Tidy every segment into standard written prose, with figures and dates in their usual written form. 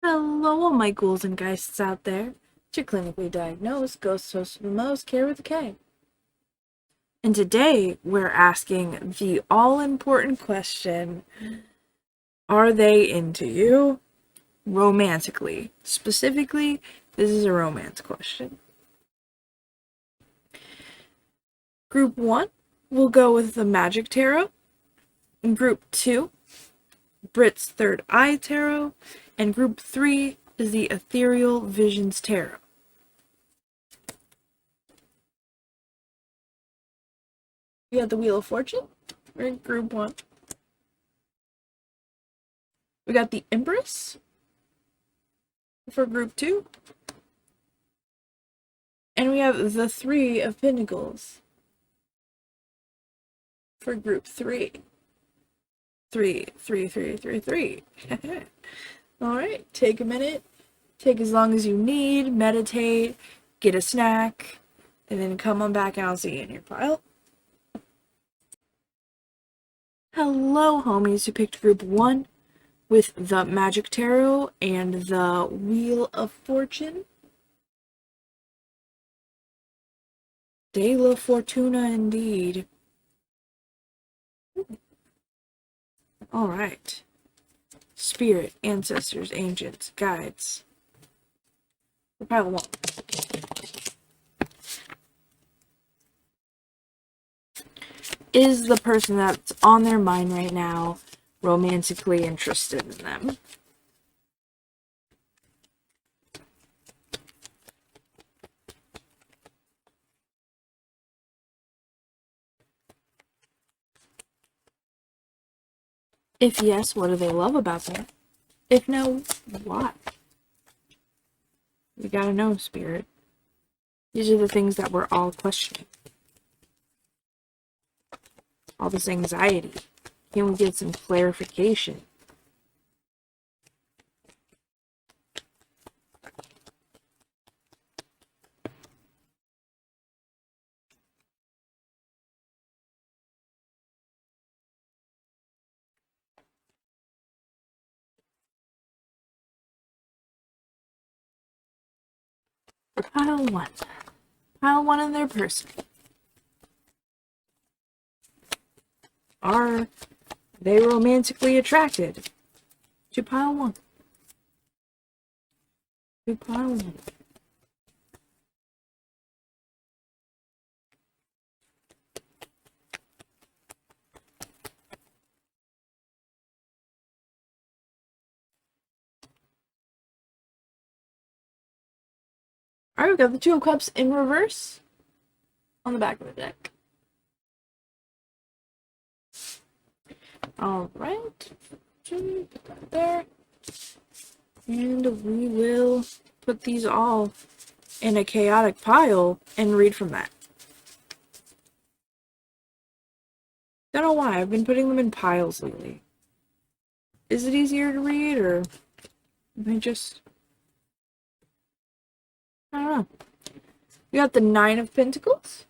Hello, all my ghouls and geists out there. It's your clinically diagnosed ghost host of the most, Care with a K. And today we're asking the all-important question, are they into you romantically? Specifically, this is a romance question. Group 1, we'll go with the Magic Tarot. In Group 2, Britts' Third Eye Tarot. And Group 3 is the Ethereal Visions Tarot. We got the Wheel of Fortune. We're in Group 1. We got the Empress for Group 2. And we have the Three of Pentacles for Group 3. 3, 3, 3, 3, 3. Alright, take a minute. Take as long as you need. Meditate. Get a snack. And then come on back and I'll see you in your pile. Hello, homies who picked Group 1 with the Magic Tarot and the Wheel of Fortune. De la Fortuna indeed. Alright. Spirit, ancestors, ancients, guides. For pile 1. Is the person that's on their mind right now romantically interested in them? If yes, what do they love about them? If no, why? We gotta know, Spirit. These are the things that we're all questioning. All this anxiety. Can we get some clarification? For pile 1. Pile 1 in their person. Are they romantically attracted to pile 1? To pile 1. Alright, we got the Two of Cups in reverse on the back of the deck. Alright, put that there. And we will put these all in a chaotic pile and read from that. Don't know why, I've been putting them in piles lately. Is it easier to read, or am I just... I don't know. We got the Nine of Pentacles.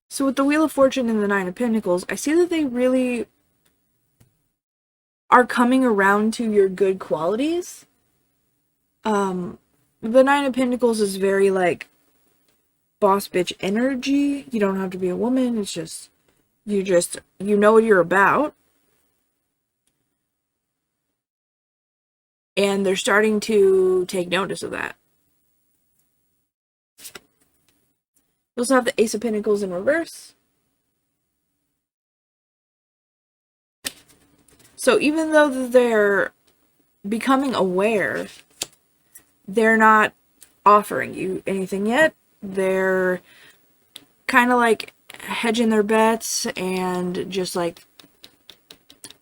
So with the Wheel of Fortune and the Nine of Pentacles, I see that they really are coming around to your good qualities. The Nine of Pentacles is very, like, boss bitch energy. You don't have to be a woman. It's just, you know what you're about. And they're starting to take notice of that. We also have the Ace of Pentacles in reverse. So even though they're becoming aware, they're not offering you anything yet. They're kind of like hedging their bets and just like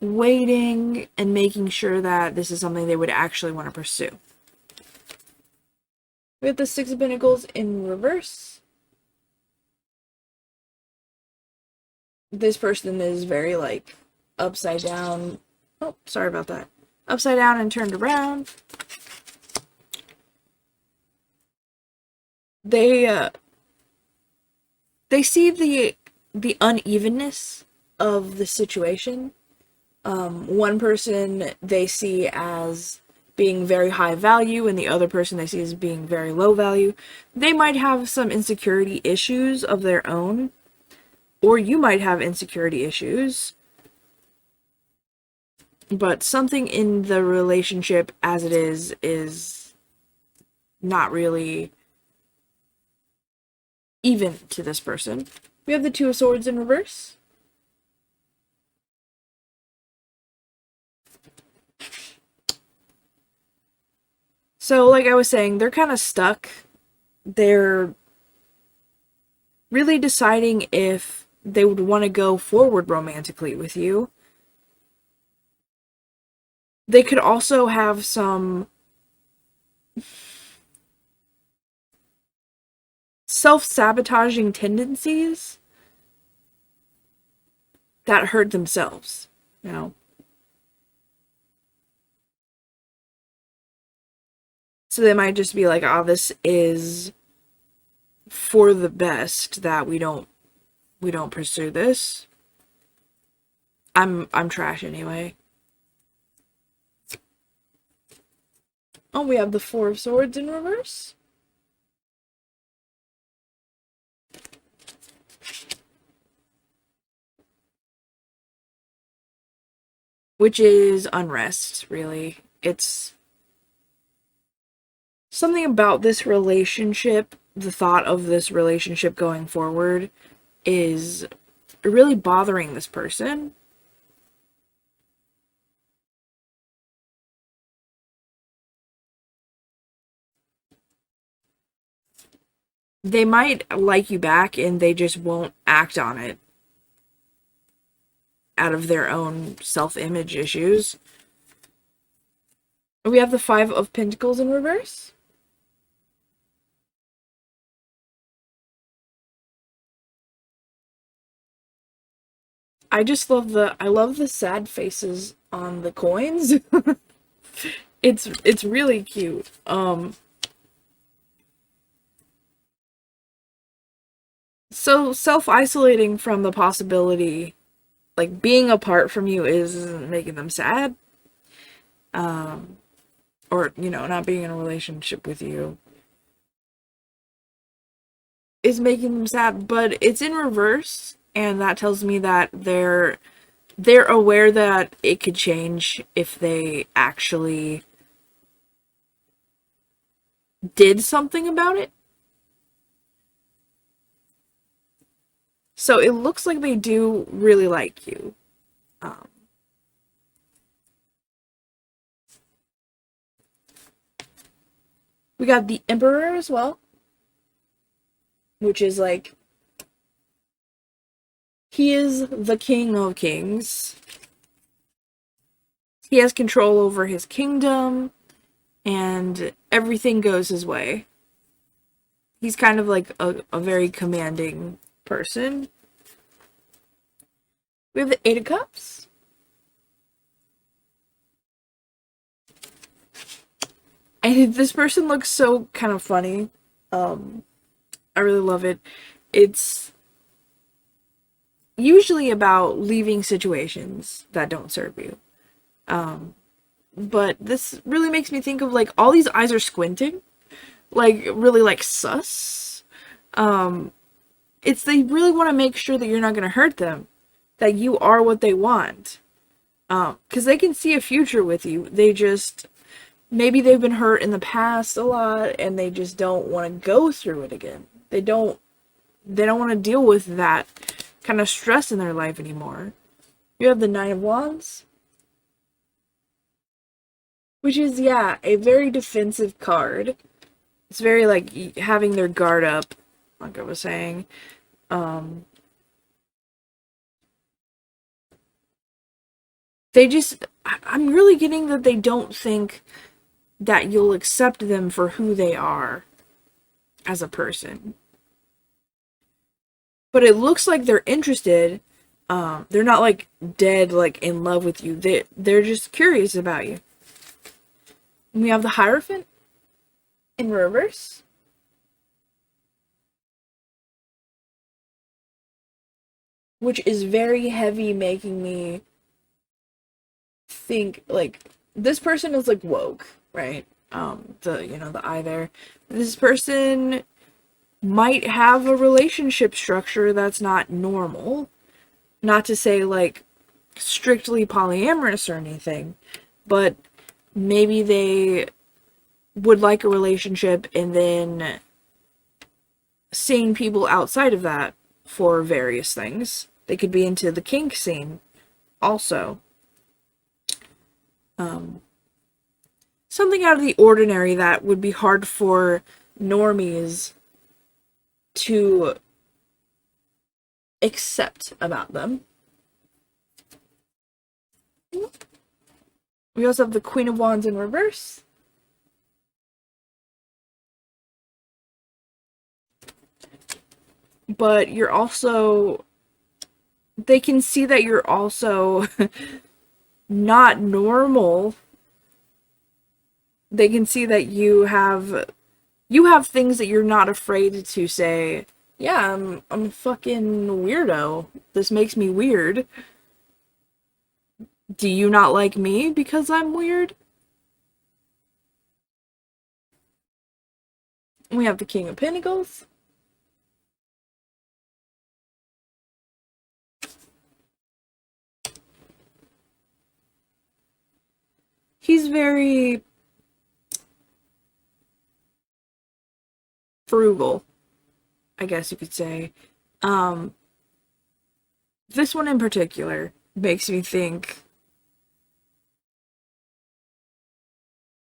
waiting and making sure that this is something they would actually want to pursue. We have the Six of Pentacles in reverse. This person is very like upside down. Oh, sorry about that. Upside down and turned around. They they see the unevenness of the situation. One person they see as being very high value and the other person they see as being very low value. They might have some insecurity issues of their own, or you might have insecurity issues, but something in the relationship as it is not really even to this person. We have the Two of Swords in reverse. So, like I was saying, they're kind of stuck. They're really deciding if they would want to go forward romantically with you. They could also have some self-sabotaging tendencies that hurt themselves, you know. So they might just be like, "Oh, this is for the best that we don't pursue this. I'm trash anyway." Oh, we have the Four of Swords in reverse. Which is unrest, really. It's something about this relationship, the thought of this relationship going forward is really bothering this person. They might like you back and they just won't act on it out of their own self-image issues. We have the Five of Pentacles in reverse. I just love I love the sad faces on the coins. It's really cute. So self-isolating from the possibility, like being apart from you is making them sad. Or, you know, not being in a relationship with you is making them sad, but it's in reverse, and that tells me that they're aware that it could change if they actually did something about it. So it looks like they do really like you. We got the Emperor as well, which is like, he is the King of Kings. He has control over his kingdom, and everything goes his way. He's kind of like a very commanding person. We have the Eight of Cups. And this person looks so kind of funny. I really love it. It's usually about leaving situations that don't serve you. But this really makes me think of like all these eyes are squinting. Like really like sus. It's they really want to make sure that you're not going to hurt them. That you are what they want. Because they can see a future with you. They just, maybe they've been hurt in the past a lot and they just don't want to go through it again. They don't want to deal with that kind of stress in their life anymore. You have the Nine of Wands, which is, yeah, a very defensive card. It's very like having their guard up, like I was saying. They just, I'm really getting that they don't think that you'll accept them for who they are as a person. But it looks like they're interested. They're not like dead, like in love with you. They're just curious about you. And we have the Hierophant in reverse. which is very heavy, making me think, like, this person is, like, woke, right? The I there. This person might have a relationship structure that's not normal. Not to say, like, strictly polyamorous or anything, but maybe they would like a relationship and then seeing people outside of that for various things. They could be into the kink scene also. Something out of the ordinary that would be hard for normies to accept about them. We also have the Queen of Wands in reverse. But you're also... They can see that you're also not normal. They can see that you have things that you're not afraid to say, yeah, I'm a fucking weirdo. This makes me weird. Do you not like me because I'm weird? We have the King of Pentacles. He's very frugal, I guess you could say. This one in particular makes me think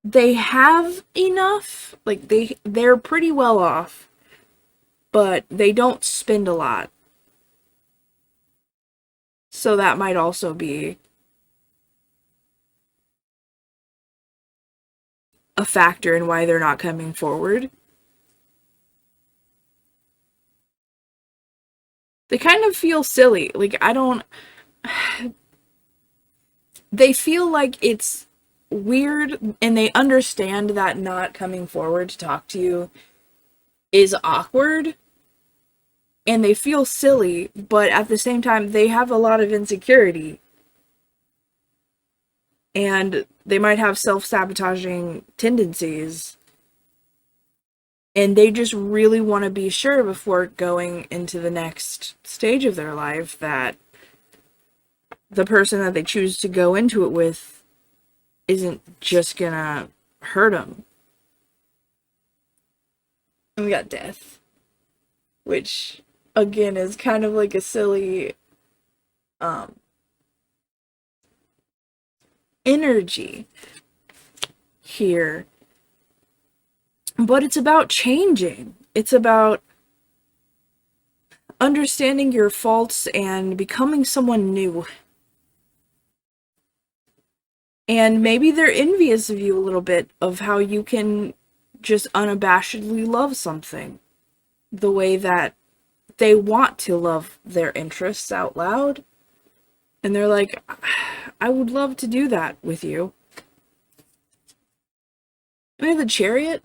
they have enough, like they're pretty well off, but they don't spend a lot. So that might also be a factor in why they're not coming forward. They kind of feel silly. Like, they feel like it's weird, and they understand that not coming forward to talk to you is awkward, and they feel silly, but at the same time, they have a lot of insecurity. And they might have self-sabotaging tendencies. And they just really want to be sure before going into the next stage of their life that the person that they choose to go into it with isn't just gonna hurt them. And we got death, which, again, is kind of like a silly energy here. But it's about changing. It's about understanding your faults and becoming someone new. And maybe they're envious of you a little bit, of how you can just unabashedly love something the way that they want to love their interests out loud. And they're like, I would love to do that with you. We have the Chariot,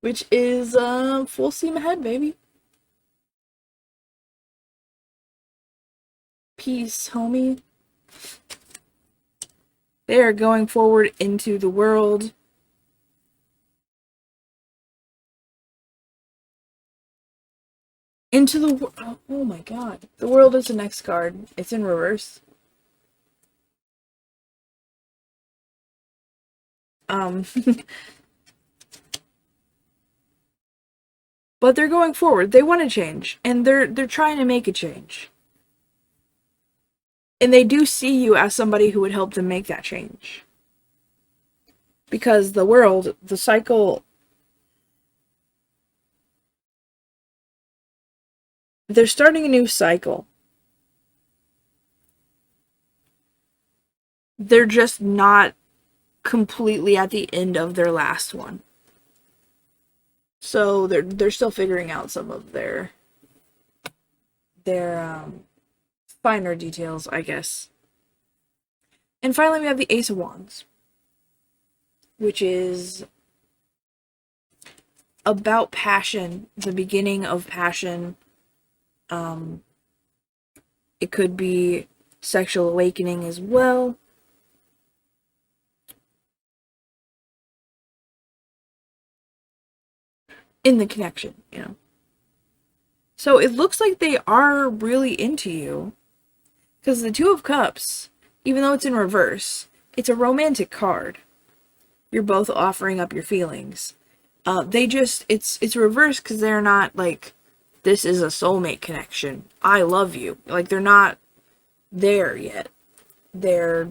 which is full steam ahead, baby. Peace, homie. They are going forward into the world. Into the world. Oh my god. The world is the next card. It's in reverse. But they're going forward. They want to change. And they're trying to make a change. And they do see you as somebody who would help them make that change. Because the world, the cycle, they're starting a new cycle. They're just not completely at the end of their last one. So they're still figuring out some of their finer details, I guess. And finally, we have the Ace of Wands, which is about passion, the beginning of passion, It could be sexual awakening as well. In the connection, you know. So it looks like they are really into you. Because the Two of Cups, even though it's in reverse, it's a romantic card. You're both offering up your feelings. It's reversed because they're not like, this is a soulmate connection. I love you. Like, they're not there yet. They're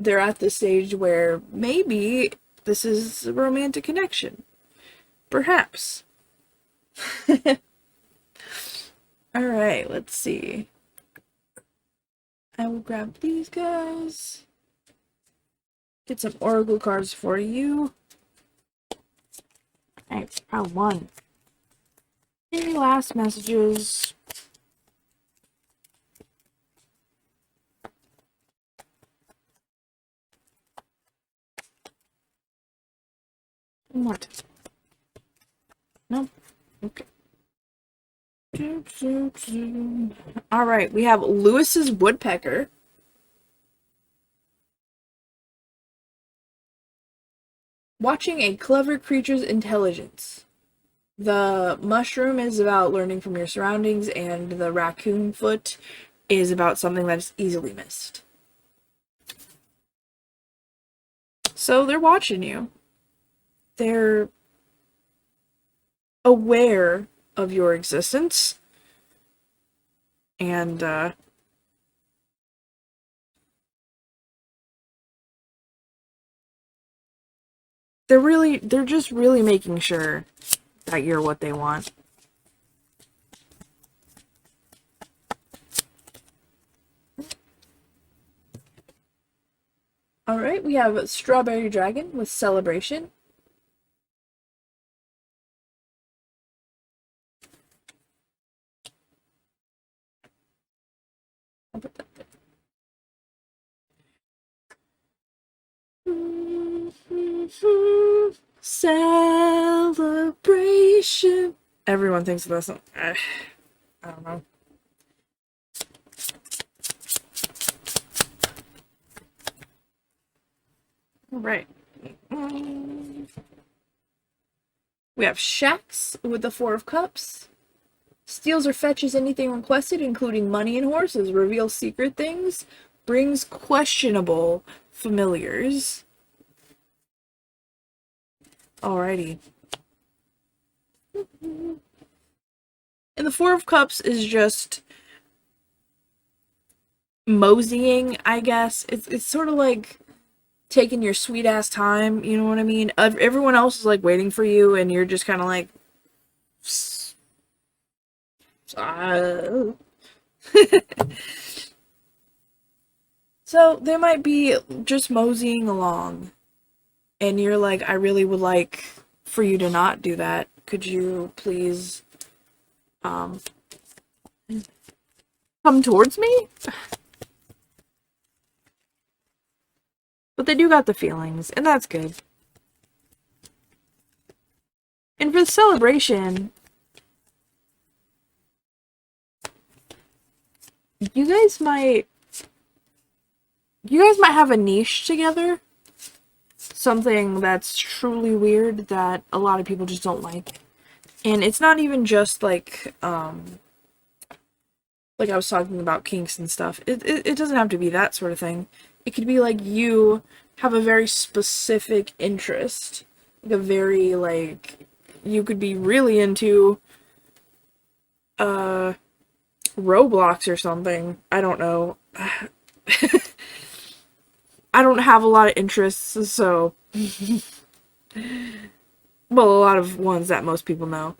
at the stage where maybe this is a romantic connection. Perhaps. Alright, let's see. I will grab these guys. Get some oracle cards for you. Alright, pile one. Any last messages? What? No? Okay. Alright, we have Lewis's woodpecker. Watching a clever creature's intelligence. The mushroom is about learning from your surroundings, and the raccoon foot is about something that's easily missed. So they're watching you. They're aware of your existence. And, they're just really making sure that you're what they want. Alright, we have Strawberry Dragon with Celebration. I'll put that there. Celebration. Everyone thinks of this. I don't know. Right. We have Shax with the Four of Cups. Steals or fetches anything requested, including money and horses. Reveals secret things. Brings questionable familiars. Alrighty. And the Four of Cups is just moseying, I guess. It's sort of like taking your sweet ass time, you know what I mean? Everyone else is like waiting for you, and you're just kind of like, so they might be just moseying along, and you're like, I really would like for you to not do that. Could you please come towards me? But they do got the feelings, and that's good. And for the celebration, you guys might have a niche together. Something that's truly weird that a lot of people just don't like. And it's not even just like I was talking about kinks and stuff. It doesn't have to be that sort of thing. It could be like you have a very specific interest. Like a very, like, you could be really into Roblox or something. I don't know. I don't have a lot of interests, so well, a lot of ones that most people know.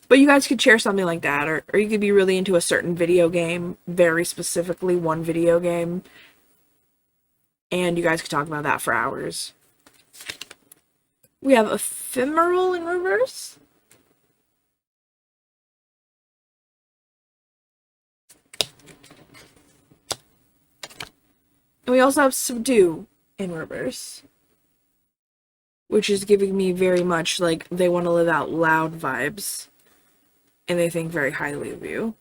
But you guys could share something like that, or you could be really into a certain video game, very specifically one video game, and you guys could talk about that for hours. We have Ephemeral in reverse. And we also have Subdue in reverse, which is giving me very much like they want to live out loud vibes. and they think very highly of you.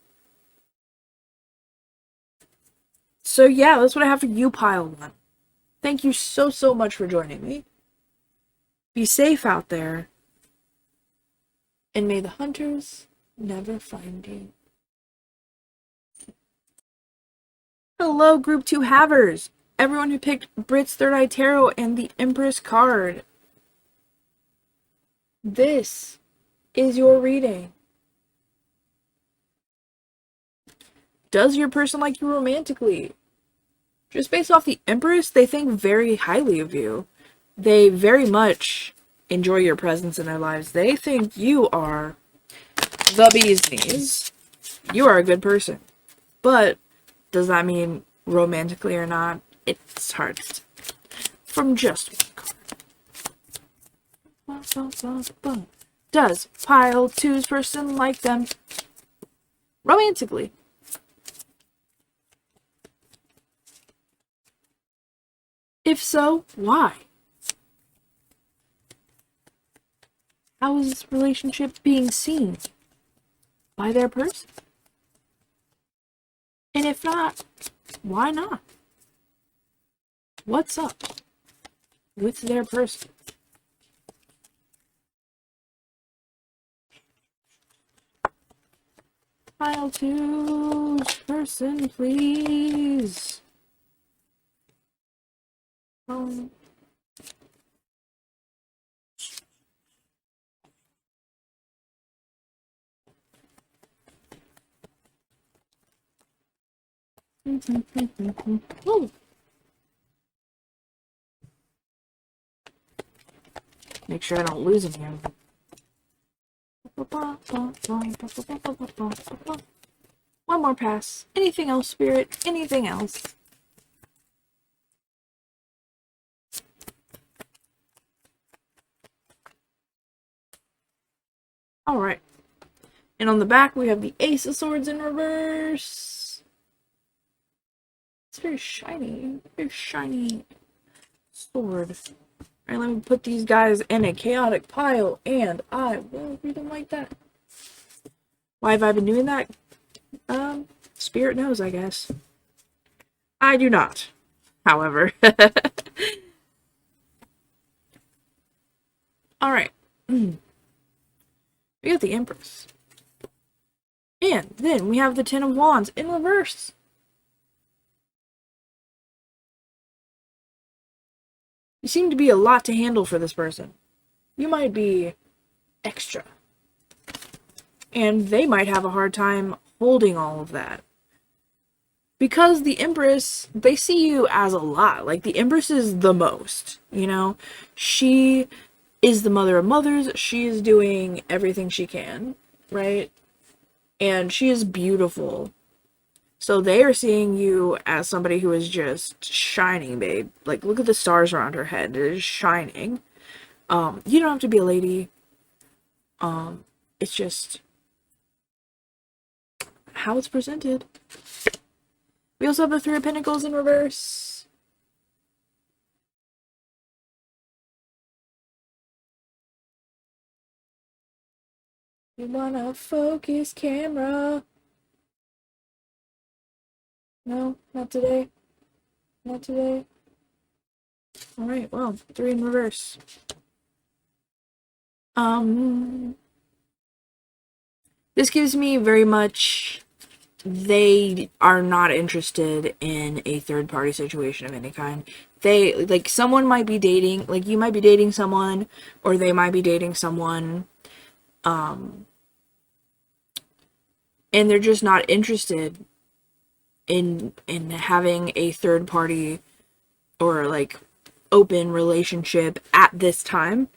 So yeah, that's what I have for you, pile one. Thank you so, so much for joining me. Be safe out there. And may the hunters never find you. Hello, Group 2 Havers. Everyone who picked Britts Third Eye Tarot and the Empress card. This is your reading. Does your person like you romantically? Just based off the Empress, they think very highly of you. They very much enjoy your presence in their lives. They think you are the bee's knees. You are a good person. But does that mean romantically or not? It's hard to say. From just one card. Does pile two's person like them romantically? If so, why? How is this relationship being seen by their person? And if not, why not? What's up with their person? Pile two's person, please. Ooh. Make sure I don't lose any of them. One more pass. Anything else, Spirit? Anything else? Alright. And on the back, we have the Ace of Swords in reverse. It's very shiny. Very shiny sword. Alright, let me put these guys in a chaotic pile, and I will read them like that. Why have I been doing that? Spirit knows, I guess. I do not, however. Alright. We got the Empress. And then we have the Ten of Wands in reverse. You seem to be a lot to handle for this person. You might be extra. And they might have a hard time holding all of that. Because the Empress, they see you as a lot. Like, the Empress is the most, you know? She is the mother of mothers. She is doing everything she can, right? And she is beautiful. So they are seeing you as somebody who is just shining, babe. Like, look at the stars around her head. It is shining. You don't have to be a lady. It's just how it's presented. We also have the Three of Pentacles in reverse. We wanna focus camera. No, not today. Not today. Alright, well, three in reverse. This gives me very much, they are not interested in a third party situation of any kind. They, like, someone might be dating, like, you might be dating someone, or they might be dating someone, and they're just not interested in having a third party or, like, open relationship at this time.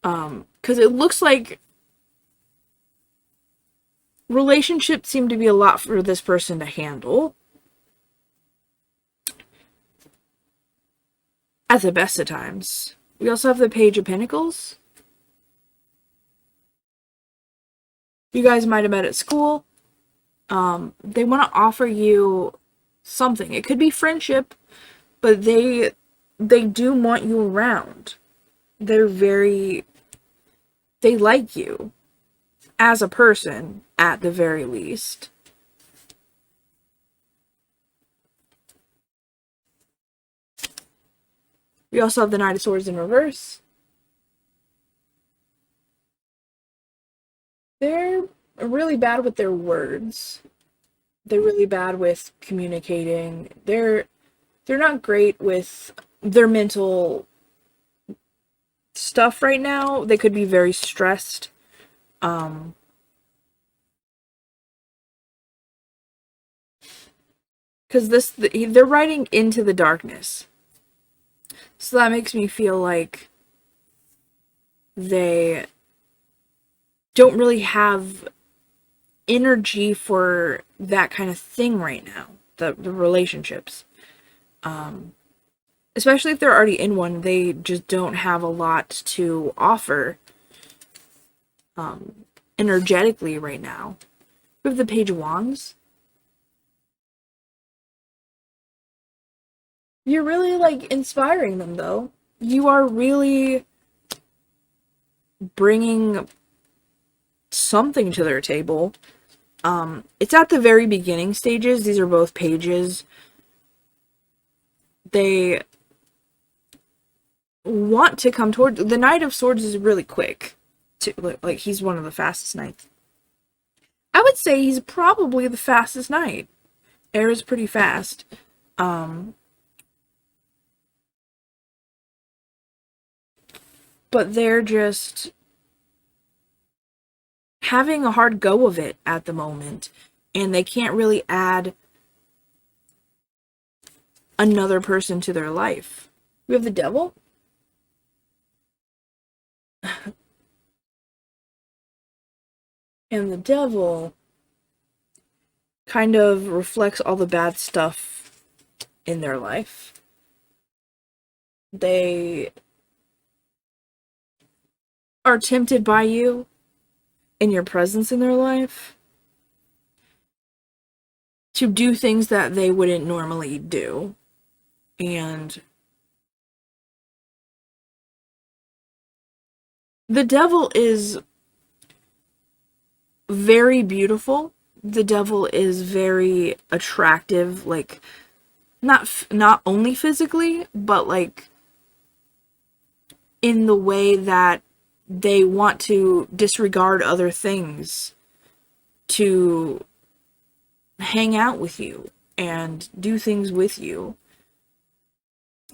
Because it looks like relationships seem to be a lot for this person to handle. At the best of times. We also have the Page of Pentacles. You guys might have met at school. They want to offer you something. It could be friendship, but they do want you around. They're very They like you as a person, at the very least. We also have the Knight of Swords in reverse. They're really bad with their words. They're really bad with communicating. They're not great with their mental stuff right now. They could be very stressed. Because they're writing into the darkness. So that makes me feel like they don't really have energy for that kind of thing right now. The relationships. Especially if they're already in one, they just don't have a lot to offer energetically right now. We have the Page of Wands. You're really, like, inspiring them, though. You are really bringing something to their table. It's at the very beginning stages. These are both pages. They want to come toward... The Knight of Swords is really quick. Like, he's one of the fastest knights. I would say he's probably the fastest knight. Air is pretty fast. But they're just having a hard go of it at the moment. And they can't really add another person to their life. We have the Devil. And the Devil kind of reflects all the bad stuff in their life. They are tempted by you and your presence in their life to do things that they wouldn't normally do. And the Devil is very beautiful. The Devil is very attractive, like, not only physically, but, like, in the way that they want to disregard other things to hang out with you and do things with you.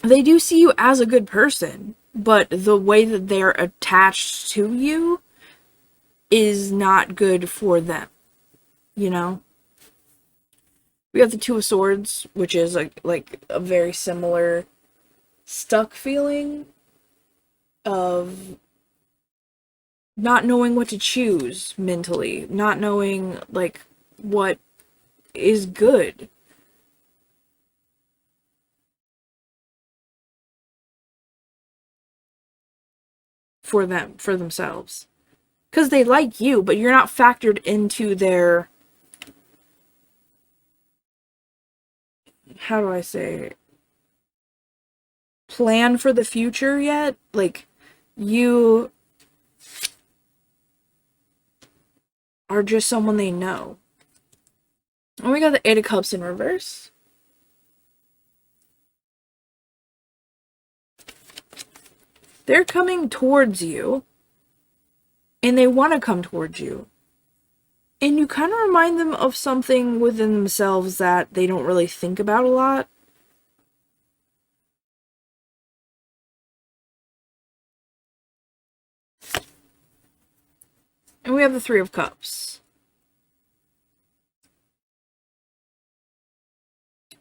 They do see you as a good person, but the way that they're attached to you is not good for them, you know? We have the Two of Swords, which is like a very similar stuck feeling of not knowing what to choose mentally, not knowing, like, what is good. For them, for themselves. Because they like you, but you're not factored into their... How do I say? Plan for the future yet? Like, you are just someone they know. And we got the Eight of Cups in reverse. They're coming towards you. And they want to come towards you. And you kind of remind them of something within themselves that they don't really think about a lot. And we have the Three of Cups.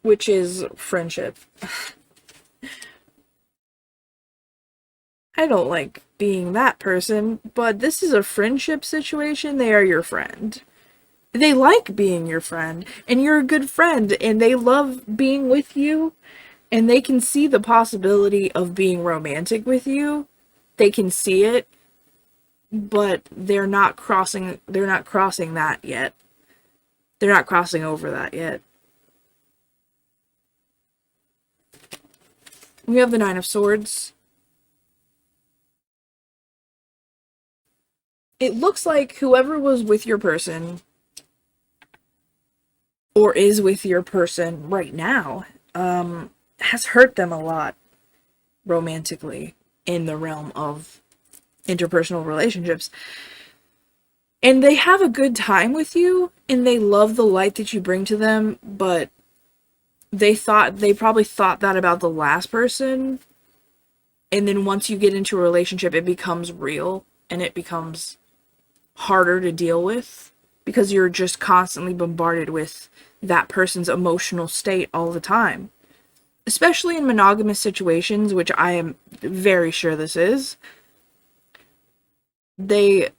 Which is friendship. I don't like being that person, but this is a friendship situation. They are your friend. They like being your friend, and you're a good friend, and they love being with you, and they can see the possibility of being romantic with you. They can see it, but they're not crossing that yet. They're not crossing over that yet. We have the Nine of Swords. it looks like whoever was with your person or is with your person right now has hurt them a lot romantically in the realm of interpersonal relationships. And they have a good time with you, and they love the light that you bring to them, but they probably thought that about the last person, and then once you get into a relationship, it becomes real, and it becomes harder to deal with, because you're just constantly bombarded with that person's emotional state all the time. Especially in monogamous situations, which I am very sure this is. They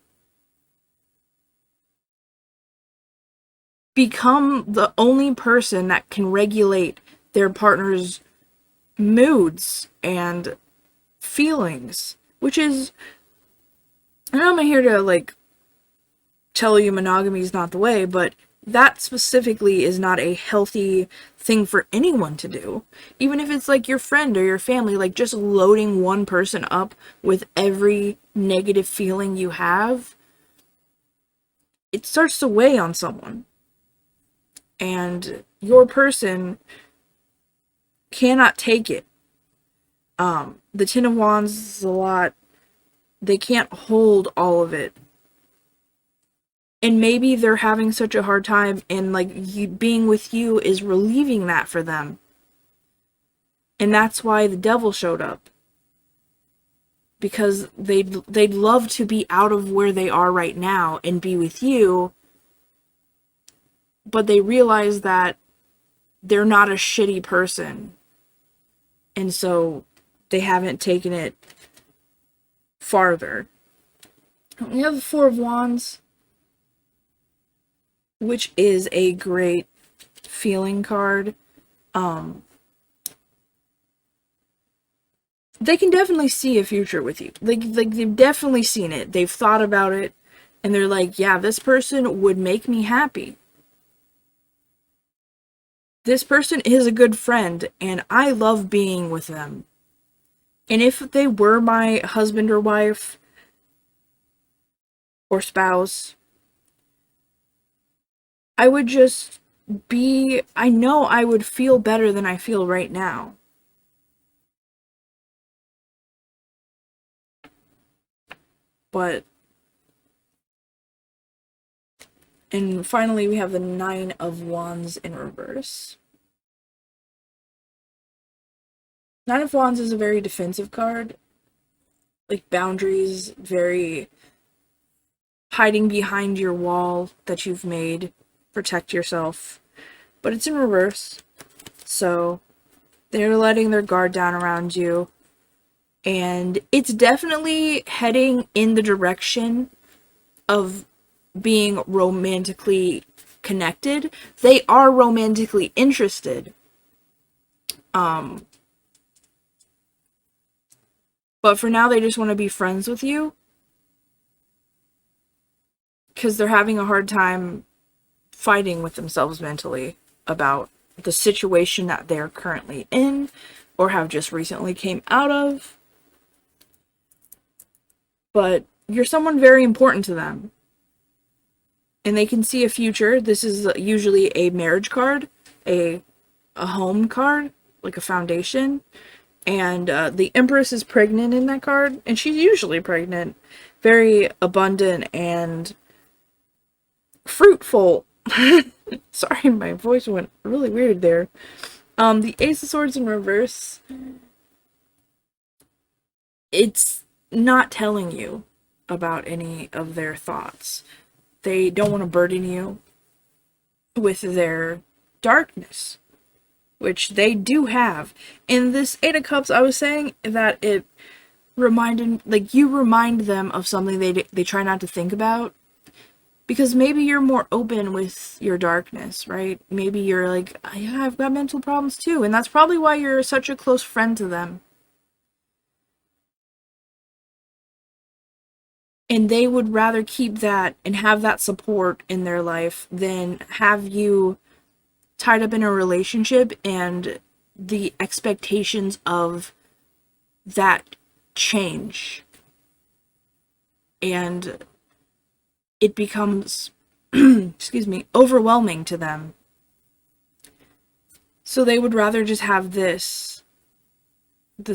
become the only person that can regulate their partner's moods and feelings, which is, I know I'm not here to, like, tell you monogamy is not the way, but that specifically is not a healthy thing for anyone to do. Even if it's, like, your friend or your family, like, just loading one person up with every negative feeling you have, it starts to weigh on someone. And your person cannot take it. The Ten of Wands is a lot. They can't hold all of it. And maybe they're having such a hard time, and, like, being with you is relieving that for them. And that's why the Devil showed up. Because they'd love to be out of where they are right now and be with you, but they realize that they're not a shitty person. And so they haven't taken it farther. We have the Four of Wands, which is a great feeling card. They can definitely see a future with you. Like they've definitely seen it. They've thought about it, and they're like, yeah, this person would make me happy. This person is a good friend, and I love being with them. And if they were my husband or wife or spouse, I would just be, I know I would feel better than I feel right now. But, and finally we have the Nine of Wands in reverse. Nine of Wands is a very defensive card. Like, boundaries, very hiding behind your wall that you've made. Protect yourself. But it's in reverse. So, they're letting their guard down around you. And it's definitely heading in the direction of being romantically connected. They are romantically interested. But for now, they just want to be friends with you. Because they're having a hard time fighting with themselves mentally about the situation that they're currently in or have just recently came out of. But you're someone very important to them. And they can see a future. This is usually a marriage card, a home card, like a foundation. And the Empress is pregnant in that card. And she's usually pregnant. Very abundant and fruitful. Sorry, my voice went really weird there. The Ace of Swords in reverse. It's not telling you about any of their thoughts. They don't want to burden you with their darkness, which they do have. In this Eight of Cups, I was saying that it reminded, like, you remind them of something they try not to think about. Because maybe you're more open with your darkness, right? Maybe you're like, yeah, I've got mental problems too. And that's probably why you're such a close friend to them. And they would rather keep that and have that support in their life than have you tied up in a relationship and the expectations of that change. And it becomes, excuse me, overwhelming to them. So they would rather just have this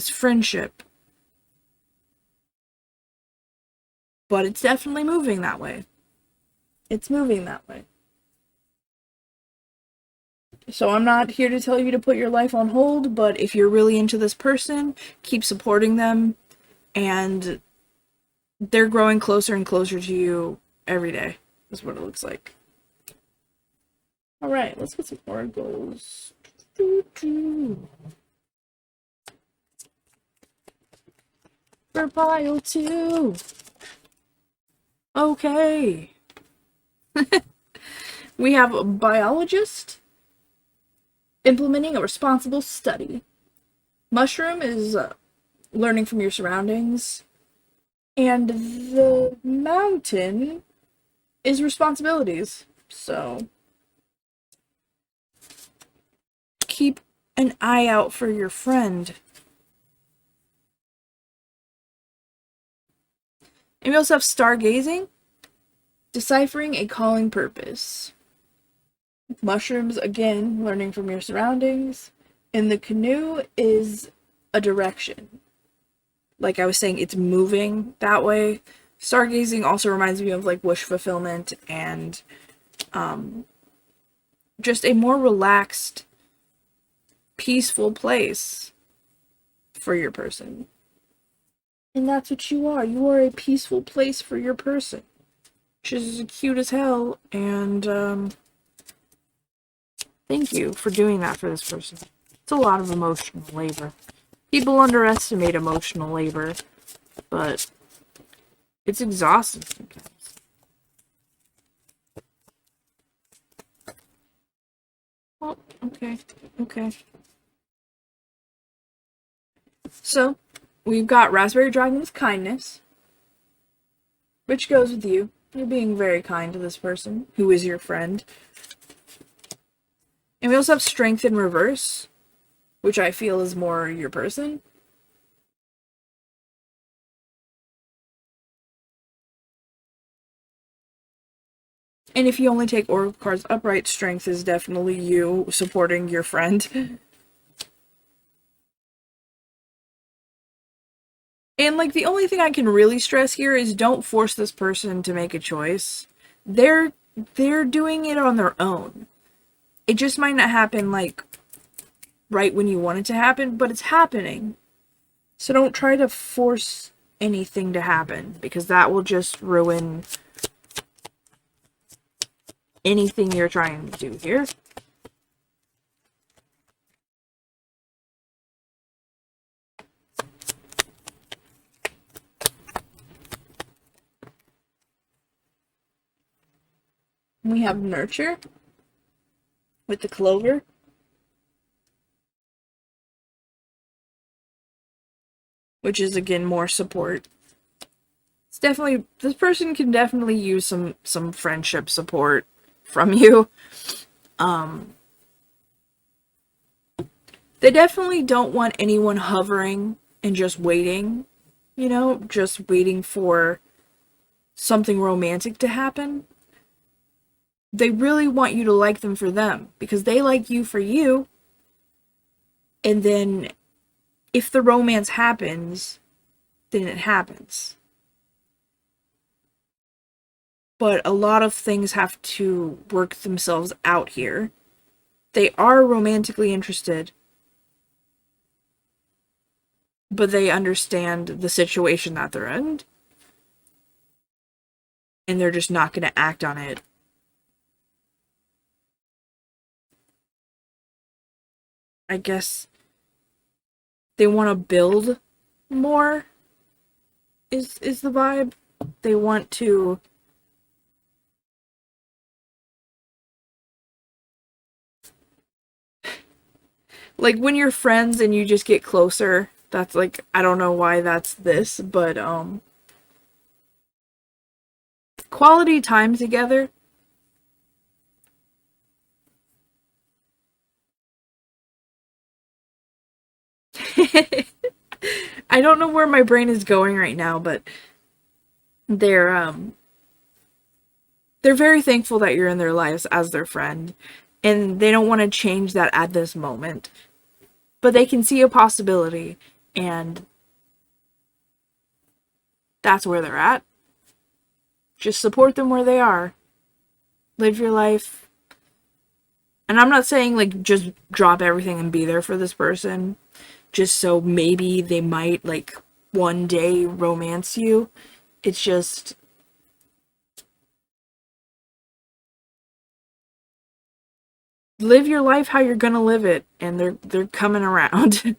friendship. But it's definitely moving that way. It's moving that way. So I'm not here to tell you to put your life on hold, but if you're really into this person, keep supporting them, and they're growing closer and closer to you every day, is what it looks like. Alright, let's get some oracles. For pile 2. Okay. We have a biologist implementing a responsible study. Mushroom is learning from your surroundings. And the mountain is responsibilities. So keep an eye out for your friend. And we also have stargazing, deciphering a calling purpose. Mushrooms, again, learning from your surroundings. And the canoe is a direction. Like I was saying, it's moving that way. Stargazing also reminds me of like wish fulfillment and just a more relaxed, peaceful place for your person. And that's what you are. You are a peaceful place for your person. Which is cute as hell, and thank you for doing that for this person. It's a lot of emotional labor. People underestimate emotional labor, but it's exhausting sometimes. Oh, okay. So, we've got Raspberry Dragon's kindness, which goes with you. You're being very kind to this person, who is your friend. And we also have Strength in reverse, which I feel is more your person. And if you only take Oracle cards upright, Strength is definitely you supporting your friend. And, like, the only thing I can really stress here is don't force this person to make a choice. They're doing it on their own. It just might not happen, like, right when you want it to happen, but it's happening. So don't try to force anything to happen, because that will just ruin anything you're trying to do here. We have Nurture with the Clover. Which is, again, more support. It's definitely, this person can definitely use some friendship support from you. They definitely don't want anyone hovering and just waiting, you know, just waiting for something romantic to happen. They really want you to like them for them, because they like you for you. And then, if the romance happens, then it happens. But a lot of things have to work themselves out here. They are romantically interested, but they understand the situation that they're in, and they're just not going to act on it. I guess they want to build more, is the vibe. They want to like, when you're friends and you just get closer, that's like, I don't know why that's this, but quality time together. I don't know where my brain is going right now, but they're they're very thankful that you're in their lives as their friend, and they don't want to change that at this moment. But they can see a possibility, and that's where they're at. Just support them where they are. Live your life. And I'm not saying, like, just drop everything and be there for this person, just so maybe they might, like, one day romance you. It's just, live your life how you're gonna live it, and they're coming around.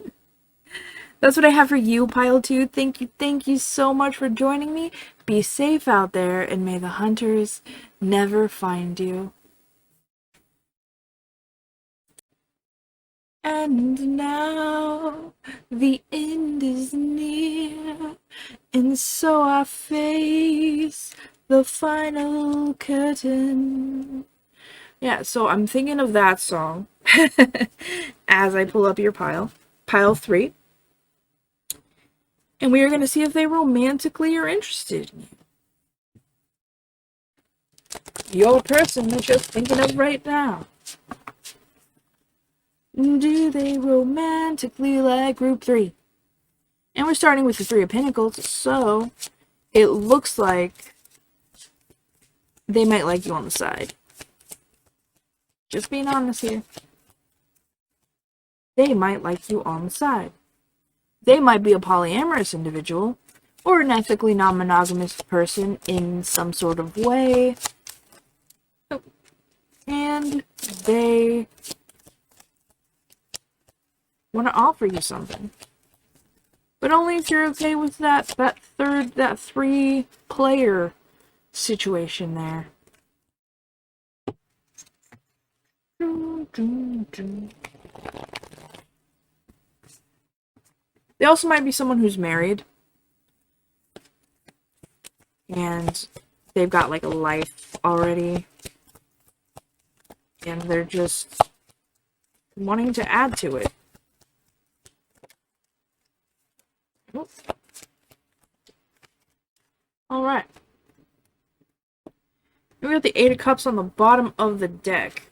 That's what I have for you, Pile 2. Thank you so much for joining me. Be safe out there, and may the hunters never find you. And now the end is near, and so I face the final curtain. Yeah, so I'm thinking of that song as I pull up your pile. Pile 3. And we are going to see if they romantically are interested in you. Your person that you're thinking of right now. Do they romantically like group 3? And we're starting with the 3 of Pentacles, so it looks like they might like you on the side. Just being honest here. They might like you on the side. They might be a polyamorous individual, or an ethically non-monogamous person in some sort of way. And they want to offer you something. But only if you're okay with that 3-player situation there. They also might be someone who's married. And they've got like a life already. And they're just wanting to add to it. Alright. We got the 8 of Cups on the bottom of the deck.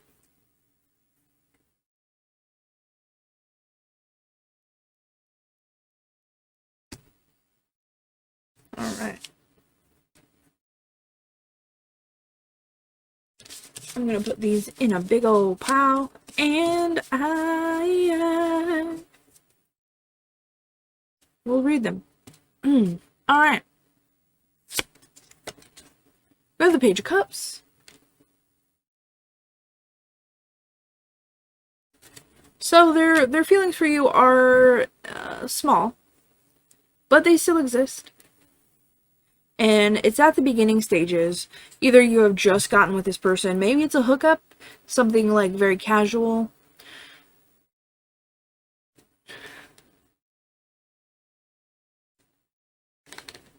Alright. I'm gonna put these in a big old pile, and I will read them. Alright. We have the Page of Cups. So their feelings for you are small, but they still exist. And it's at the beginning stages. Either you have just gotten with this person, maybe it's a hookup, something like very casual.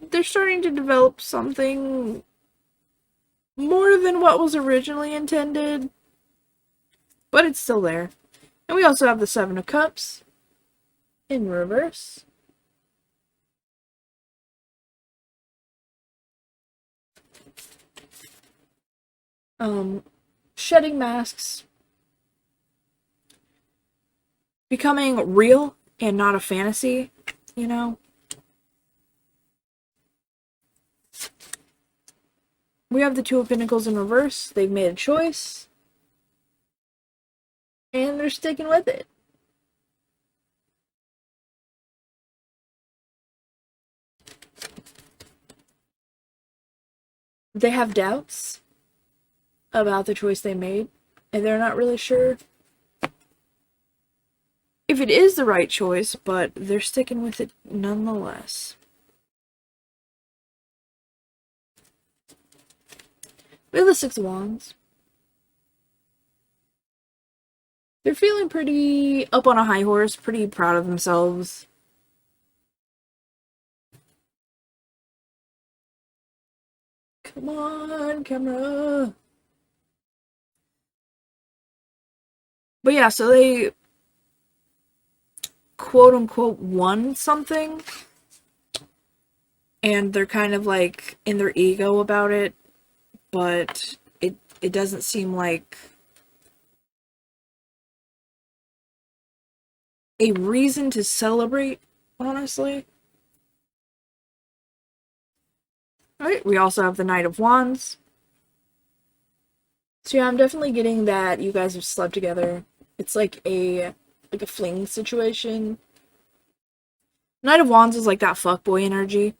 They're starting to develop something more than what was originally intended, but it's still there. And we also have the 7 of Cups in reverse. Shedding masks, becoming real and not a fantasy, you know? We have the 2 of Pentacles in reverse. They've made a choice. And they're sticking with it. They have doubts about the choice they made, and they're not really sure if it is the right choice, but they're sticking with it nonetheless. We have the 6 of Wands. They're feeling pretty up on a high horse, pretty proud of themselves. Come on, camera. But yeah, so they quote-unquote won something, and they're kind of like in their ego about it. but it doesn't seem like a reason to celebrate, honestly. Alright, we also have the Knight of Wands. So yeah, I'm definitely getting that you guys have slept together. It's like a fling situation. Knight of Wands is like that fuckboy energy.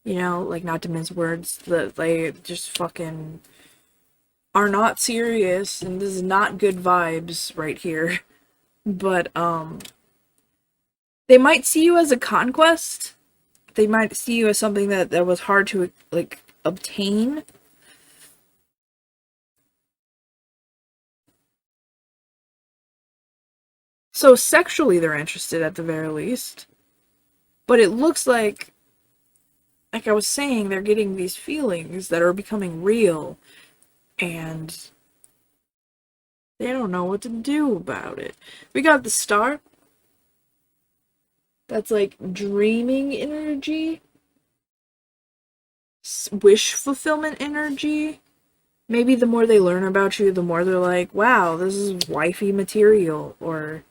You know, like, not to mince words, that they just fucking are not serious, and this is not good vibes right here. But, they might see you as a conquest. They might see you as something that was hard to, like, obtain. So sexually they're interested at the very least. But it looks like I was saying, they're getting these feelings that are becoming real, and they don't know what to do about it. We got the Star. That's like dreaming energy, wish fulfillment energy. Maybe the more they learn about you, the more they're like, wow, this is wifey material, or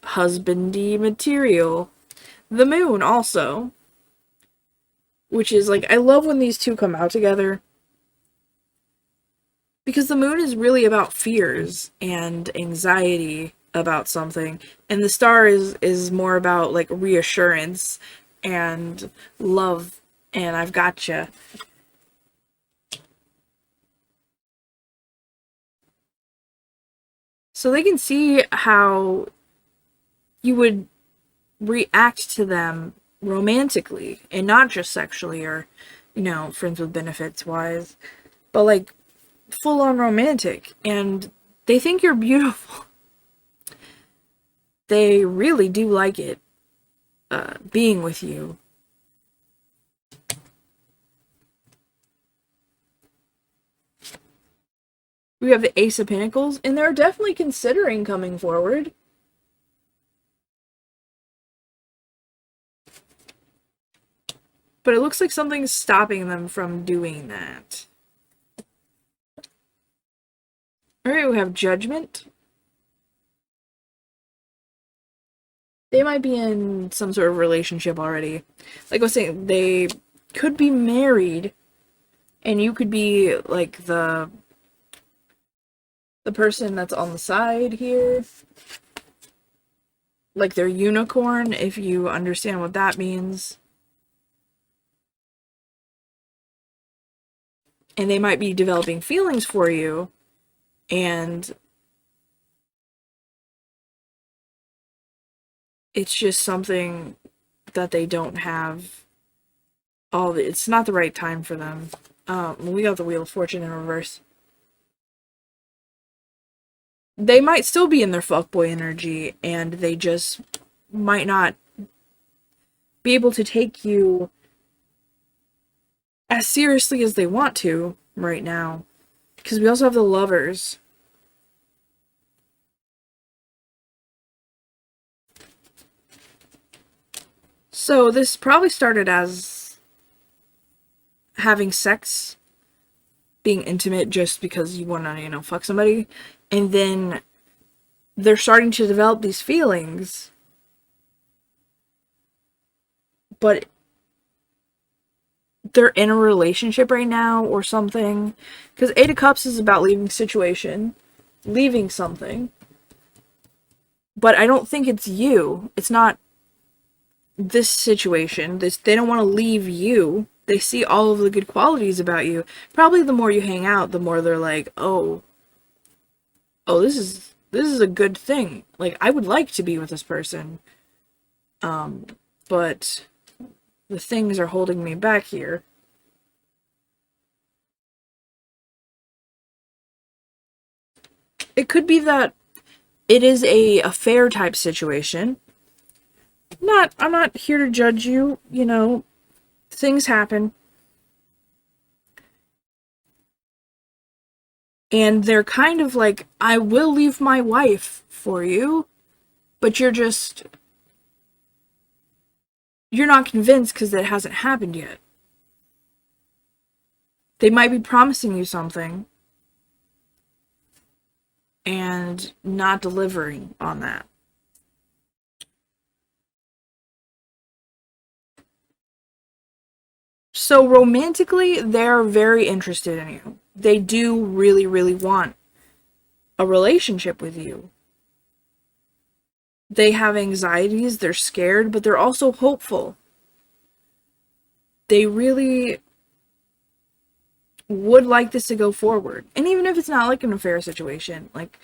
husbandy material. The Moon also, which is like, I love when these two come out together, because the Moon is really about fears and anxiety about something, and the Star is more about like reassurance and love, and I've gotcha. So they can see how you would react to them romantically, and not just sexually, or, you know, friends with benefits wise, but like full on romantic, and they think you're beautiful. They really do like it, being with you. We have the Ace of Pentacles, and they're definitely considering coming forward. But it looks like something's stopping them from doing that. Alright, we have Judgment. They might be in some sort of relationship already. Like I was saying, they could be married, and you could be like the person that's on the side here. Like their unicorn, if you understand what that means. And they might be developing feelings for you, and it's just something that they don't have it's not the right time for them. We got the Wheel of Fortune in reverse. They might still be in their fuckboy energy, and they just might not be able to take you as seriously as they want to right now. Because we also have the Lovers. So this probably started as having sex, being intimate just because you want to, you know, fuck somebody. And then they're starting to develop these feelings. But they're in a relationship right now or something. Because Eight of Cups is about leaving situation, leaving something. But I don't think it's you. It's not this situation. They don't want to leave you. They see all of the good qualities about you. Probably the more you hang out, the more they're like, oh, this is a good thing. Like, I would like to be with this person. But the things are holding me back here. It could be that it is a affair type situation. I'm not here to judge you, you know, things happen. And they're kind of like, I will leave my wife for you, but you're not convinced because it hasn't happened yet. They might be promising you something and not delivering on that. So romantically, they're very interested in you. They do really, really want a relationship with you. They have anxieties, they're scared, but they're also hopeful. They really would like this to go forward. And even if it's not like an affair situation, like,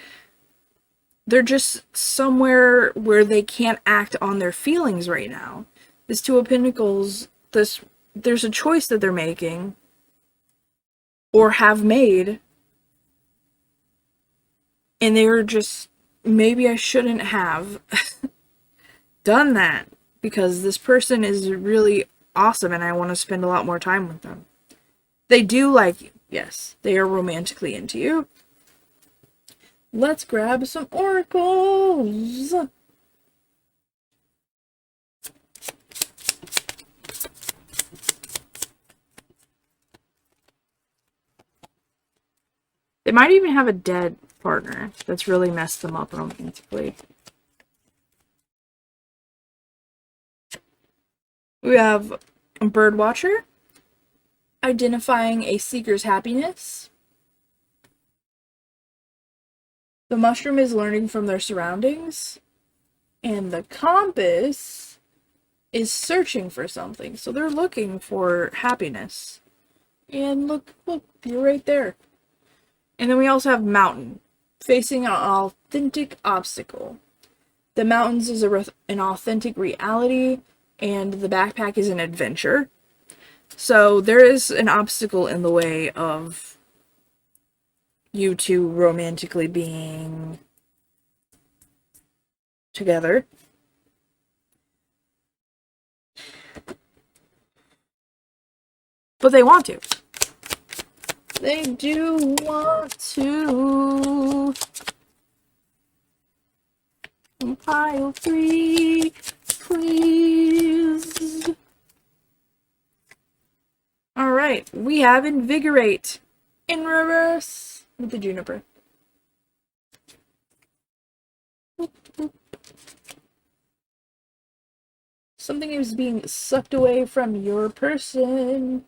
they're just somewhere where they can't act on their feelings right now. This Two of Pentacles, there's a choice that they're making or have made, and they're just, maybe I shouldn't have done that because this person is really awesome and I want to spend a lot more time with them. They do like you. Yes, they are romantically into you. Let's grab some oracles. They might even have a dead partner that's really messed them up romantically. We have a bird watcher, identifying a seeker's happiness. The mushroom is learning from their surroundings. And the compass is searching for something. So they're looking for happiness. And look, you're right there. And then we also have mountain, facing an authentic obstacle. The mountains is an authentic reality, and the backpack is an adventure. So there is an obstacle in the way of you two romantically being together. But they want to. They do want to. Pile 3, please. Alright, we have Invigorate in reverse with the Juniper. Something is being sucked away from your person.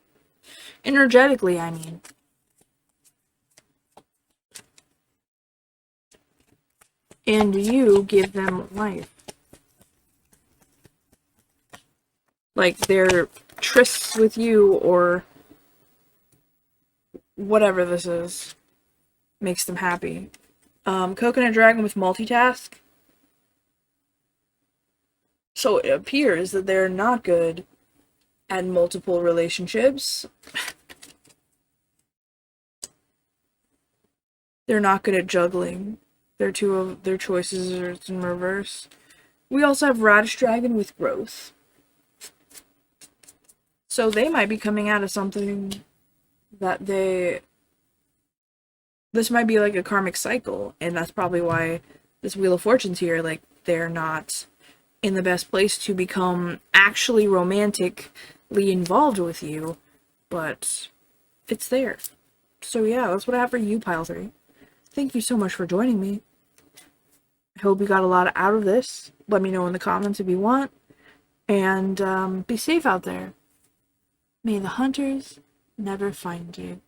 Energetically, I mean. And you give them life. Like their trysts with you or whatever this is makes them happy. Coconut Dragon with multitask. So it appears that they're not good at multiple relationships. They're not good at juggling. Their two of their choices are in reverse. We also have Radish Dragon with growth. So they might be coming out of something that this might be like a karmic cycle, and that's probably why this Wheel of Fortune's here. Like, they're not in the best place to become actually romantically involved with you, but it's there. So yeah, that's what I have for you, Pile 3. Thank you so much for joining me. I hope you got a lot out of this. Let me know in the comments if you want. And be safe out there. May the hunters never find you.